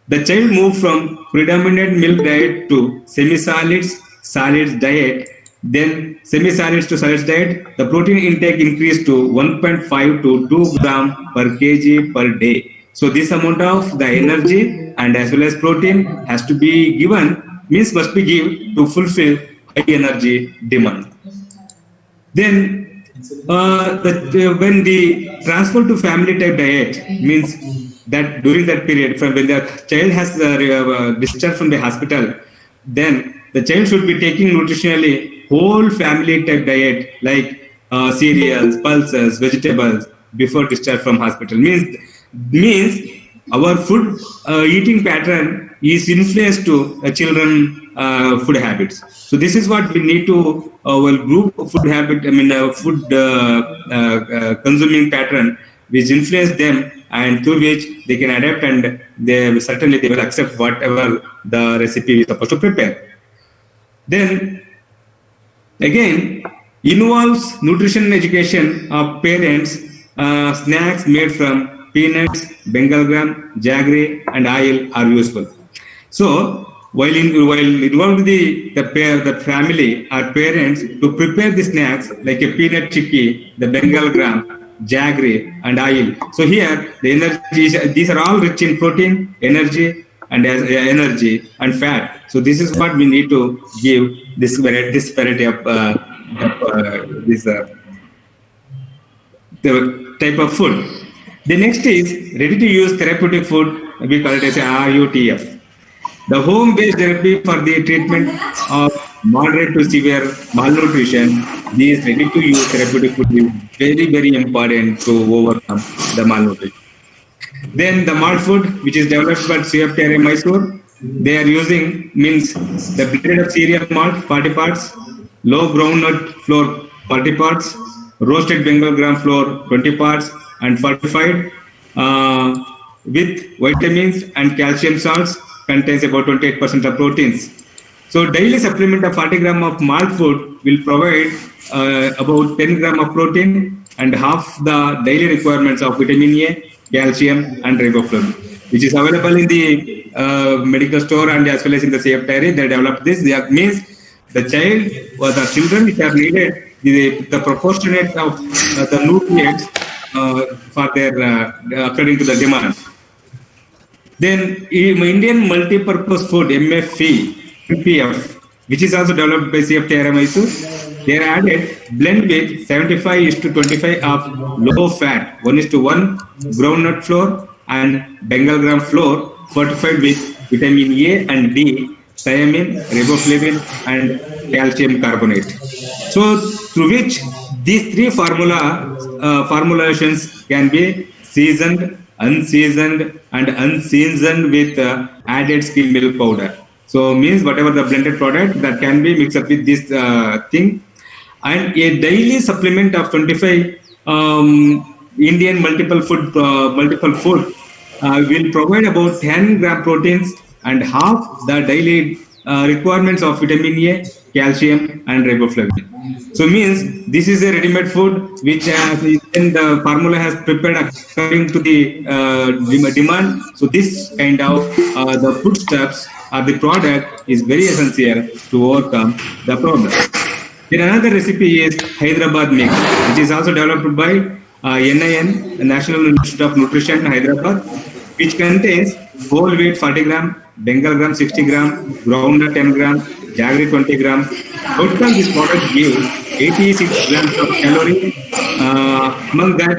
The child moved from predominant milk diet to semi-solids, solids diet. Then semi-solids to solids diet, the protein intake increased to 1.5 to 2 gram per kg per day. So this amount of the energy and as well as protein has to be given, must be given to fulfill high energy demand. Then when the transfer to family type diet means that during that period, from when the child has discharged from the hospital, then the child should be taking nutritionally whole family type diet like cereals, pulses, vegetables before discharge from hospital. Means our food eating pattern is influenced to children food habits. So this is what we need to group food habit. Food consuming pattern which influence them and through which they can adapt and they will accept whatever the recipe is supposed to prepare. Then again involves nutrition education of parents. Snacks made from peanuts, Bengal gram, jaggery, and oil are useful. So while involved the family or parents to prepare the snacks like a peanut chicky, the Bengal gram, jaggery, and oil. So here the energy, these are all rich in protein, energy, and fat. So this is what we need to give this variety of the type of food. The next is ready to use therapeutic food we call it as a RUTF. The home-based therapy for the treatment of moderate to severe malnutrition, these ready-to-use therapeutic food is very, very important to overcome the malnutrition. Then the malt food, which is developed by CFTRA Mysore, they are using means the blend of cereal malt 40 parts, low groundnut flour 40 parts, roasted Bengal gram flour 20 parts, and fortified with vitamins and calcium salts, contains about 28% of proteins. So daily supplement of 40 gram of malt food will provide about 10 gram of protein and half the daily requirements of vitamin A, calcium, and riboflavin, which is available in the medical store and as well as in the CFTRA. They developed this. That means the child or the children which are needed the proportionate of the nutrients for their according to the demand. Then Indian multi-purpose food MFP, which is also developed by CFTRA Mysore, they are added blend with 75:25 of low fat 1:1 groundnut flour and Bengal gram flour fortified with vitamin A and D, thiamine, riboflavin, and calcium carbonate. So through which these three formulations can be seasoned, unseasoned, and unseasoned with added skim milk powder. So means whatever the blended product that can be mixed up with this thing, and a daily supplement of 25 Indian multiple food will provide about 10 gram proteins and half the daily requirements of vitamin A, calcium, and riboflavin. So means this is a ready-made food which the formula has prepared according to the demand. So this kind of the foodstuffs or the product is very essential to overcome the problem. Then another recipe is Hyderabad mix, which is also developed by NIN, National Institute of Nutrition, Hyderabad, which contains whole wheat 40 gram, Bengal gram 60 gram, groundnut 10 gram, jaggery 20 gram. Total this product gives 86 grams of calorie. Among that,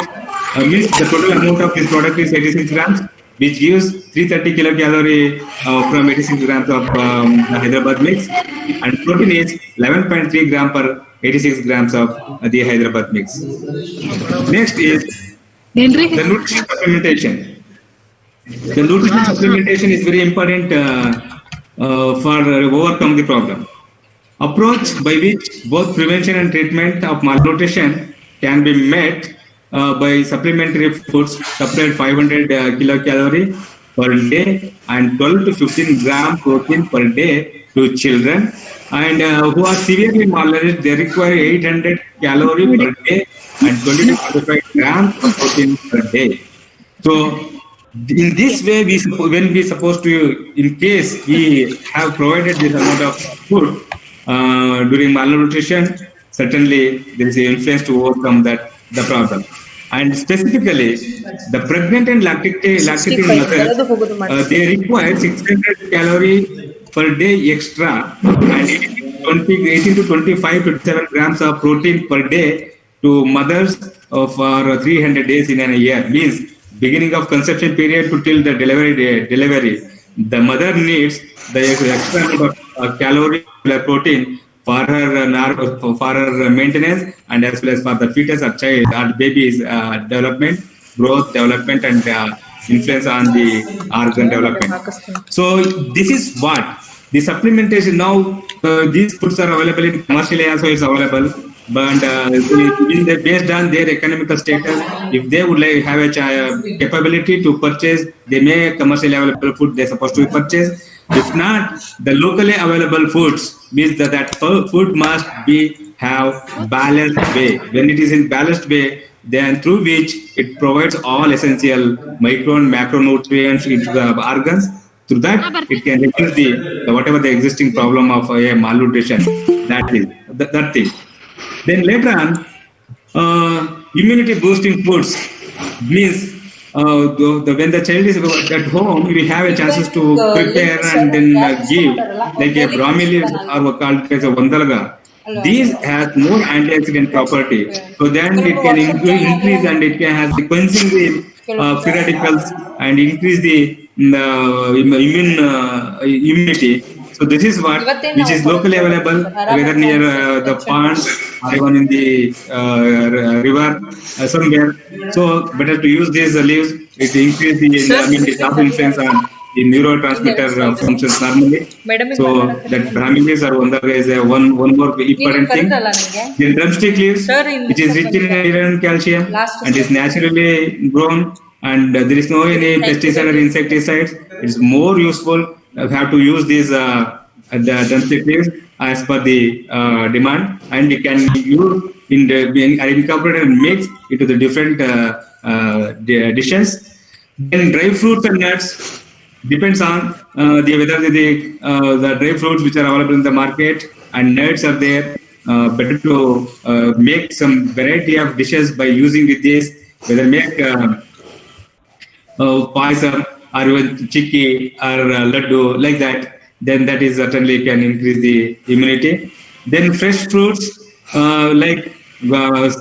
means the total amount of this product is 86 grams, which gives 330 kilocalorie from 86 grams of Hyderabad mix, and protein is 11.3 gram per 86 grams of the Hyderabad mix. Next is the nutrition supplementation. The nutrition supplementation is very important for overcome the problem. Approach by which both prevention and treatment of malnutrition can be met by supplementary foods supplied 500 kilocalorie per day and 12 to 15 gram protein per day to children, and who are severely malnourished, they require 800 calorie per day and 20 to 45 grams of protein per day. So in this way, when we supposed to, in case we have provided this amount of food during malnutrition, certainly there is an influence to overcome the problem. And specifically, the pregnant and lactating mothers, they require 600 calorie per day extra and 18 to 25 to 27 grams of protein per day to mothers for 300 days in a year. Means beginning of conception period to till the delivery, the mother needs the extra amount of calorie protein for her maintenance and as well as for the fetus or child or baby's development, growth, development, and influence on the organ development. So this is what the supplementation now. These foods are available in commercially as well as available. But based on their economical status, if they would like have a capability to purchase, they may commercially available food they're supposed to purchase. If not, the locally available foods means that food must have balanced way. When it is in balanced way, then through which it provides all essential micro and macronutrients into the organs. Through that, it can reduce the whatever the existing problem of malnutrition. That thing. Then later on, immunity boosting foods means when the child is at home, we have a chances to prepare and then give like a brahmi leaves or called as a vandalaga. These has more antioxidant property, so then it can increase and it can have the quenching the free radicals and increase the immunity. So this is what which is locally available, whether near the pond or even in the river somewhere. So better to use these leaves. It increase the it have influence on the neurotransmitter functions normally. So that Brahmi leaves are one more important thing. The drumstick leaves, it is rich in iron and calcium and is naturally grown, and there is no any pesticide or insecticides. It's more useful. We have to use these the drumstick leaves as per the demand, and you can use in the incorporate and mix into the different dishes. Then dry fruits and nuts depends on the whether the dry fruits which are available in the market and nuts are there. Better to make some variety of dishes by using with this, whether make paisam or even chikki or laddu like that, then that is certainly can increase the immunity. Then fresh fruits like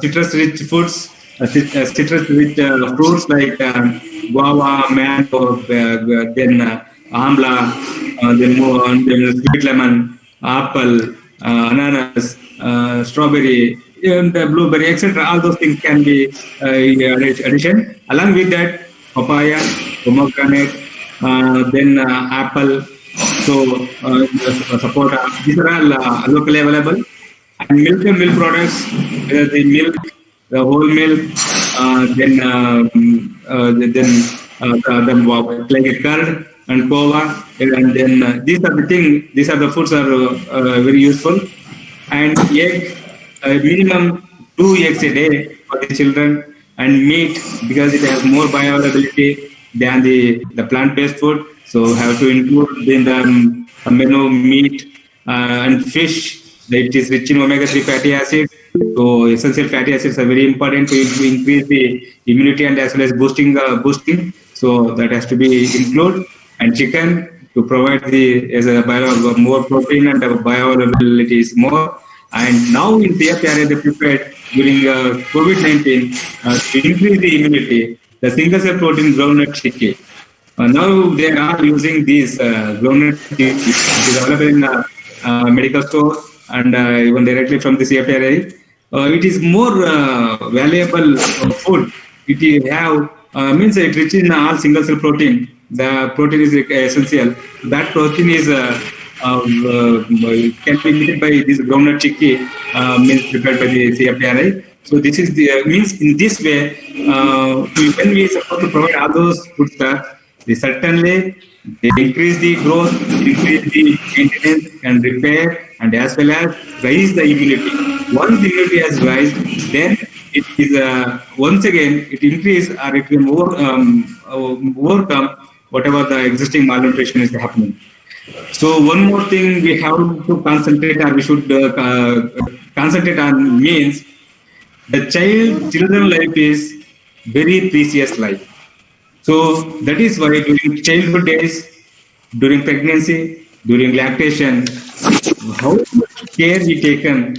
citrus-rich foods, citrus-rich fruits like guava, mango, then amla, then sweet lemon, apple, ananas, strawberry, and blueberry, etc. All those things can be addition. Along with that, papaya, pomegranate, then apple, so sapota. These are all locally available. And milk and milk products, whether the milk, the whole milk, then like a curd and kova, and then these are the things. These are the foods are very useful. And egg, minimum 2 eggs a day for the children, and meat because it has more bioavailability than the plant-based food. So have to include in the menu meat and fish. It is rich in omega-3 fatty acids. So essential fatty acids are very important to increase the immunity and as well as boosting. So that has to be included. And chicken to provide more protein and bioavailability is more. And now in CFRA they prepared during COVID-19 to increase the immunity, the single cell protein groundnut chikki. Now they are using these groundnut chikki, which is available in medical store and even directly from the CFRA. It is more valuable food. It have means it rich in all single cell protein. The protein is essential. That protein is can be eaten by this groundnut chikki, means prepared by the CFRI. So this is the means in this way when we supposed to provide all those food stuff, they certainly they increase the growth, increase the maintenance and repair, and as well as raise the immunity. Once the immunity has risen, then it is once again it increase or it will overcome whatever the existing malnutrition is happening. So one more thing we have to concentrate, or we should concentrate on means the children life is very precious life. So that is why during childhood days, during pregnancy, during lactation, how much care we taken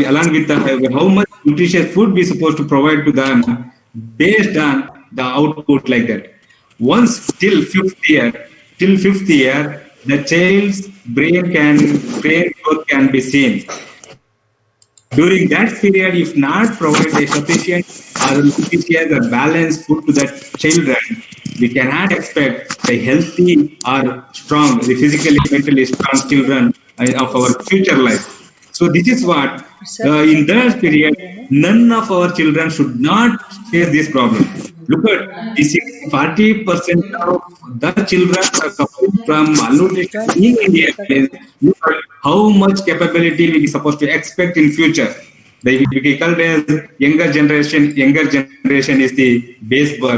along with how much nutritious food we supposed to provide to them based on the output like that. Once till fifth year, the child's brain growth can be seen. During that period, if not provided a sufficient or nutritious or balanced food to the children, we cannot expect a healthy or strong, physically, mentally strong children of our future life. So this is what in that period, none of our children should not face this problem. Look at this: 40% of the children are suffering from malnutrition in India. Look at how much capability we are supposed to expect in future. We call it as younger generation. Younger generation is the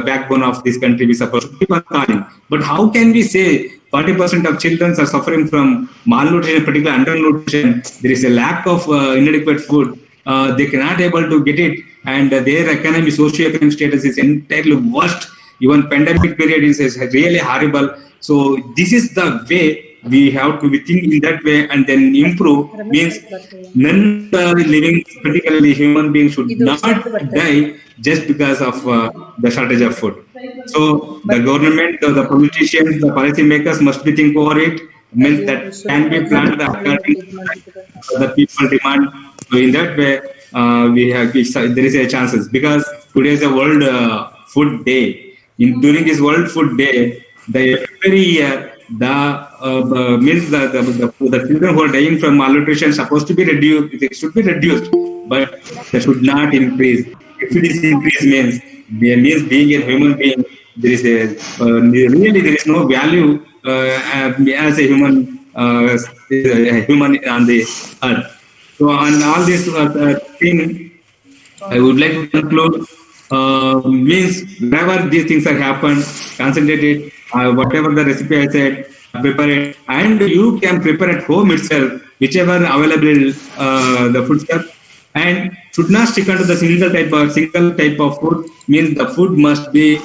backbone of this country. We are supposed to keep on calling. But how can we say 40% of children are suffering from malnutrition, particularly undernutrition? There is a lack of inadequate food. They cannot able to get it, and their economy, socio-economic status is entirely worst. Even pandemic period is really horrible. So this is the way we have to think in that way and then improve. Means none living, particularly human beings, should not die just because of the shortage of food. So the government, the politicians, the policymakers must be think over it. Means that can be planned according to the people demand. So in that way, there is a chances, because today is a World Food Day. During this World Food Day, every year means the children who are dying from malnutrition supposed to be reduced. It should be reduced, but they should not increase. If it is increase means being a human being, there is a really there is no value as a human on the earth. So on all this thing, I would like to conclude. Means whenever these things are happened, concentrate it. Whatever the recipe I said, prepare it, and you can prepare at home itself, whichever available the food stuff, and should not stick onto the single type of food. Means the food must be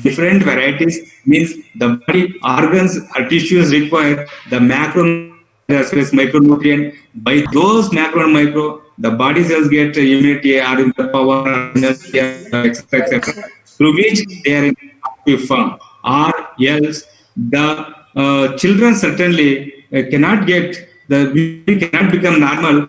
different varieties. Means the body organs or tissues require the macro as well as micronutrient. By those macro and micro, the body cells get immunity or the power, energy, etc., through which they are in active form. Or else the children certainly cannot get cannot become normal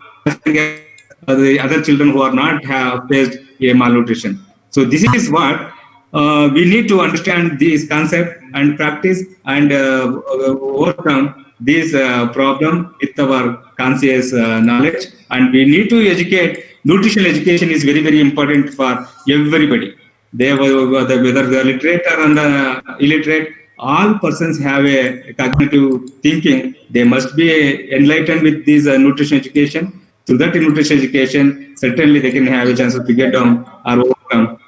the other children who are not have faced a malnutrition. So this is what we need to understand this concept and practice and overcome this problem with our conscious knowledge. And we need to educate. Nutritional education is very, very important for everybody. Whether they're literate or illiterate, all persons have a cognitive thinking. They must be enlightened with this nutrition education. Through that nutrition education, certainly they can have a chance to get down or overcome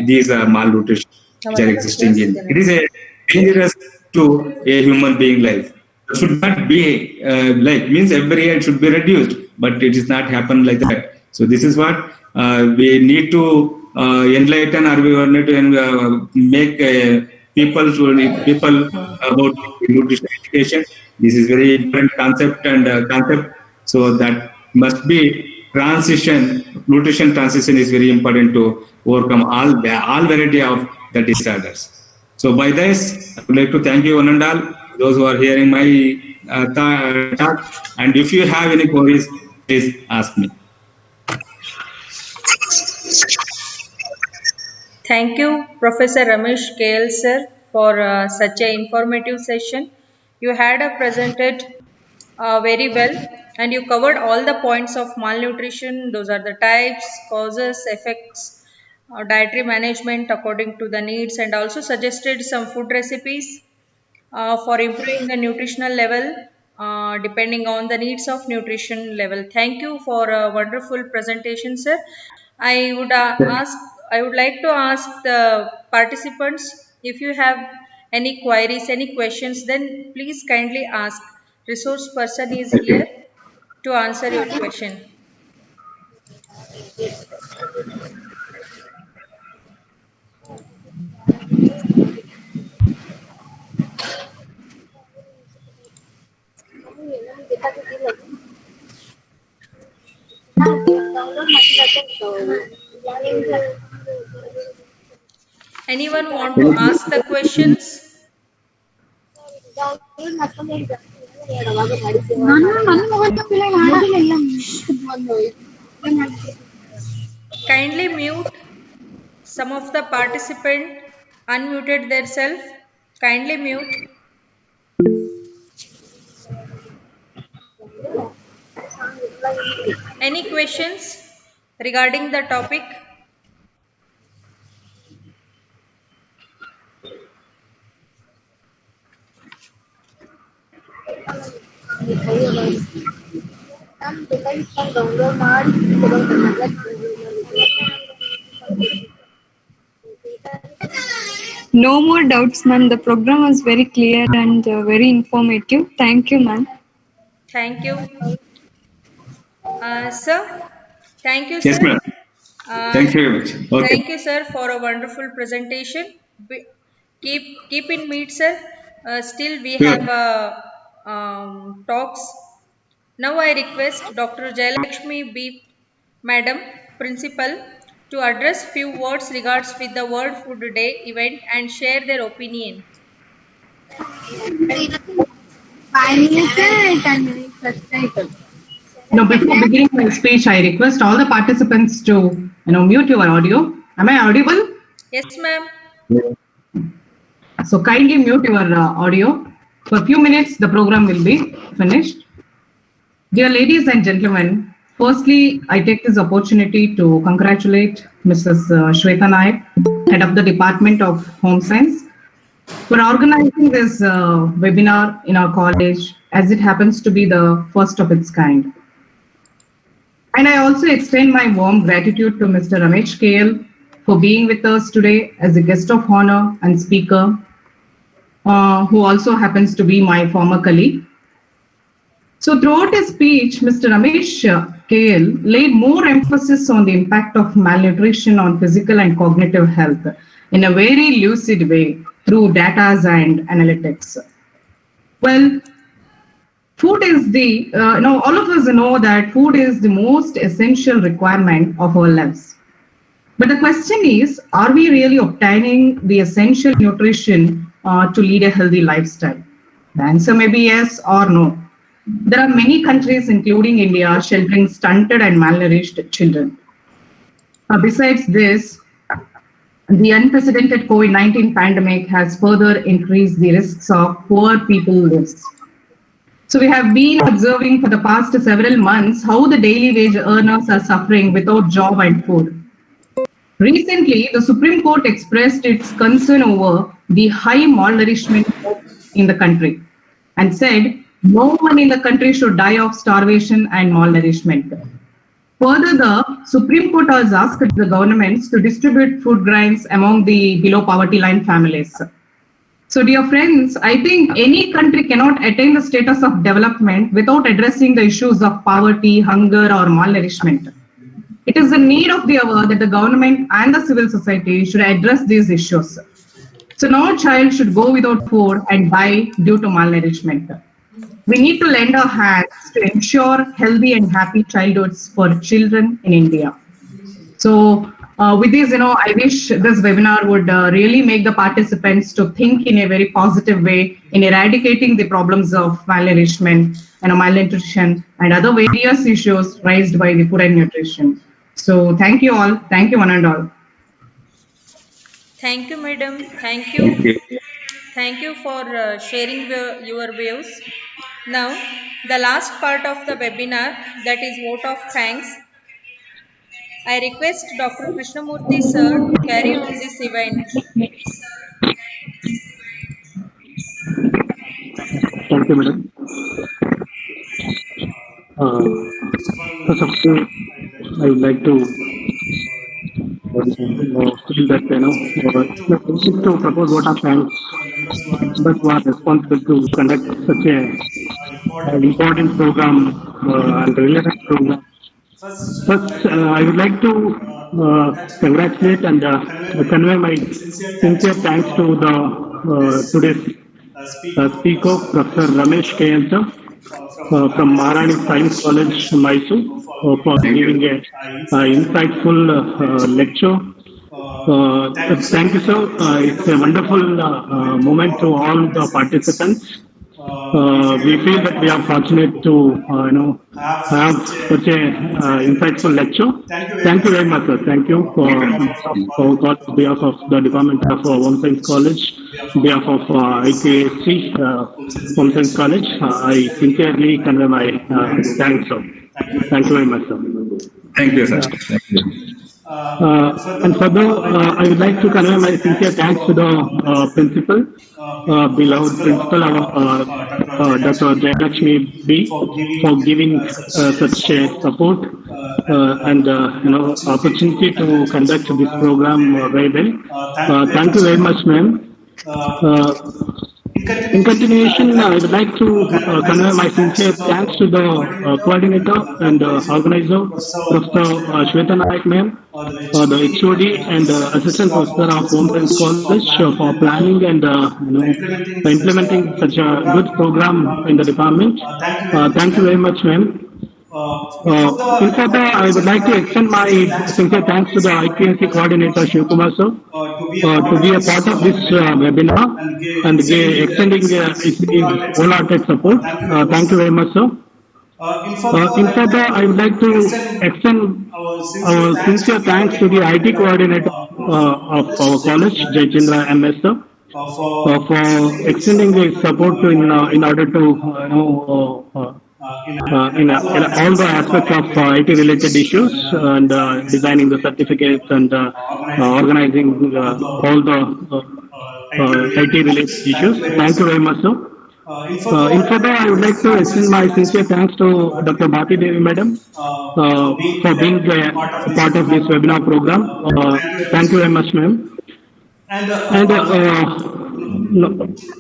these malnutrition which are existing in. It is a dangerous to a human being life. It should not be means every year it should be reduced, but it is not happen like that. So this is what we need to enlighten, or we need to make people about nutrition education. This is very important concept and concept. So that must be transition. Nutrition transition is very important to overcome all variety of the disorders. So by this, I would like to thank you one and all, those who are hearing my talk. And if you have any queries, please ask me. Thank you, Professor Ramesh KL sir, for such an informative session. You had presented very well, and you covered all the points of malnutrition. Those are the types, causes, effects, dietary management according to the needs, and also suggested some food recipes for improving the nutritional level depending on the needs of nutrition level. Thank you for a wonderful presentation, sir. I would I would like to ask the participants, if you have any queries, any questions, then please kindly ask. Resource person is here to answer your question. Anyone want to ask the questions? Kindly mute some of the participant unmuted themselves. Kindly mute. Any questions regarding the topic? No more doubts, ma'am. The program was very clear and very informative. Thank you, ma'am. Thank you. Sir, thank you, Yes, sir. ma'am. Thank you very much. Okay. Thank you, sir, for a wonderful presentation. Keep in meet, sir. Still, we Sure. have talks. Now I request Dr. Jayalakshmi B. Madam, Principal, to address few words regards with the World Food Day event and share their opinion. Now, before beginning my speech, I request all the participants to mute your audio. Am I audible? Yes, ma'am. So kindly mute your audio. For a few minutes, the program will be finished. Dear ladies and gentlemen, firstly, I take this opportunity to congratulate Mrs. Shweta Naik, Head of the Department of Home Science, for organizing this webinar in our college, as it happens to be the first of its kind. And I also extend my warm gratitude to Mr. Ramesh KL for being with us today as a guest of honor and speaker, who also happens to be my former colleague. So throughout his speech, Mr. Ramesh KL laid more emphasis on the impact of malnutrition on physical and cognitive health in a very lucid way through data and analytics. Well, food is the, all of us know that food is the most essential requirement of our lives. But the question is, are we really obtaining the essential nutrition to lead a healthy lifestyle? The answer may be yes or no. There are many countries, including India, sheltering stunted and malnourished children. Besides this, the unprecedented COVID-19 pandemic has further increased the risks of poor people lives. So we have been observing for the past several months how the daily wage earners are suffering without job and food. Recently, the Supreme Court expressed its concern over the high malnourishment in the country and said no one in the country should die of starvation and malnourishment. Further, the Supreme Court has asked the governments to distribute food grains among the below poverty line families. So dear friends, I think any country cannot attain the status of development without addressing the issues of poverty, hunger or malnourishment. It is the need of the hour that the government and the civil society should address these issues. So no child should go without food and die due to malnourishment. We need to lend our hands to ensure healthy and happy childhoods for children in India. So with this, I wish this webinar would really make the participants to think in a very positive way in eradicating the problems of malnourishment and malnutrition and other various issues raised by the food and nutrition. So thank you all. Thank you one and all. Thank you, madam. Thank you. Thank you for sharing your views. Now, the last part of the webinar, that is vote of thanks. I request Dr. Krishnamurthy sir to carry on this event. Thank you, madam. First of all, I would like to feel that to propose vote of thanks, but who are responsible to conduct such an important program and relevant program. First, I would like to congratulate and convey my sincere thanks to the today's speaker, Professor Ramesh KL sir, from Maharani Science College, Mysore, for giving an insightful lecture. Thank you, sir. It's a wonderful moment to all the participants. We feel that we are fortunate to have such a insightful lecture. Thank you very much, sir. Thank you for God's behalf of the Department of Home Science College, behalf of IKSC Home Science College. I sincerely convey my thanks, sir. Thank you very much, sir. Thank you, sir. Thank you. And further, I would like to convey my sincere thanks to the principal, beloved principal, Dr. Jayalakshmi B, for giving such a support and opportunity to conduct this program very well. Thank you very much, ma'am. Uh, in continuation, I would like to convey my sincere thanks to the coordinator and organizer, Professor Shweta Naik ma'am, the HOD and Assistant Professor of Home Science College for planning and implementing such a good program in the department. Thank you very much, ma'am. In further, I would like to extend my sincere thanks to the IPNC coordinator Shivkumar sir to be a part of this webinar and extending his wholehearted support. Thank you very much, sir. In further, I would like to extend our sincere thanks to the IT coordinator of our college, Jaychandra MS sir, for extending his support in order to in all the aspects of IT related issues and designing the certificates and organizing all the IT related issues. Thank you very much, sir. In further, I would like to extend my sincere thanks to Dr. Bhati Devi Madam for being a part of this webinar program. Thank you very much, ma'am. And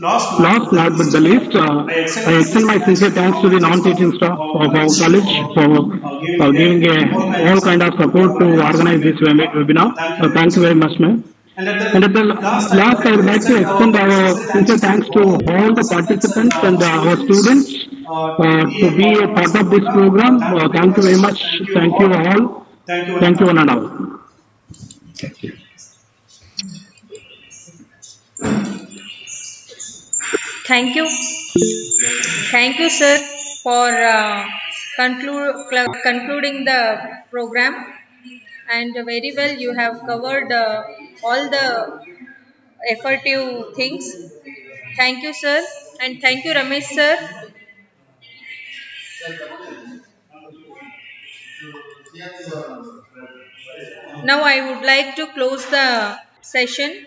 last not but the least, I extend my sincere thanks to the non-teaching staff of our college for giving all kind of support to organize this webinar. Thank you very much, ma'am. And at the last, I would like to extend our sincere thanks to all the participants and our students to be a part of this program. Thank you very much. Thank you all. Thank you one and all. Thank you. Thank you. Thank you, sir, for concluding the program. And very well, you have covered all the effective things. Thank you, sir. And thank you, Ramesh, sir. Now, I would like to close the session.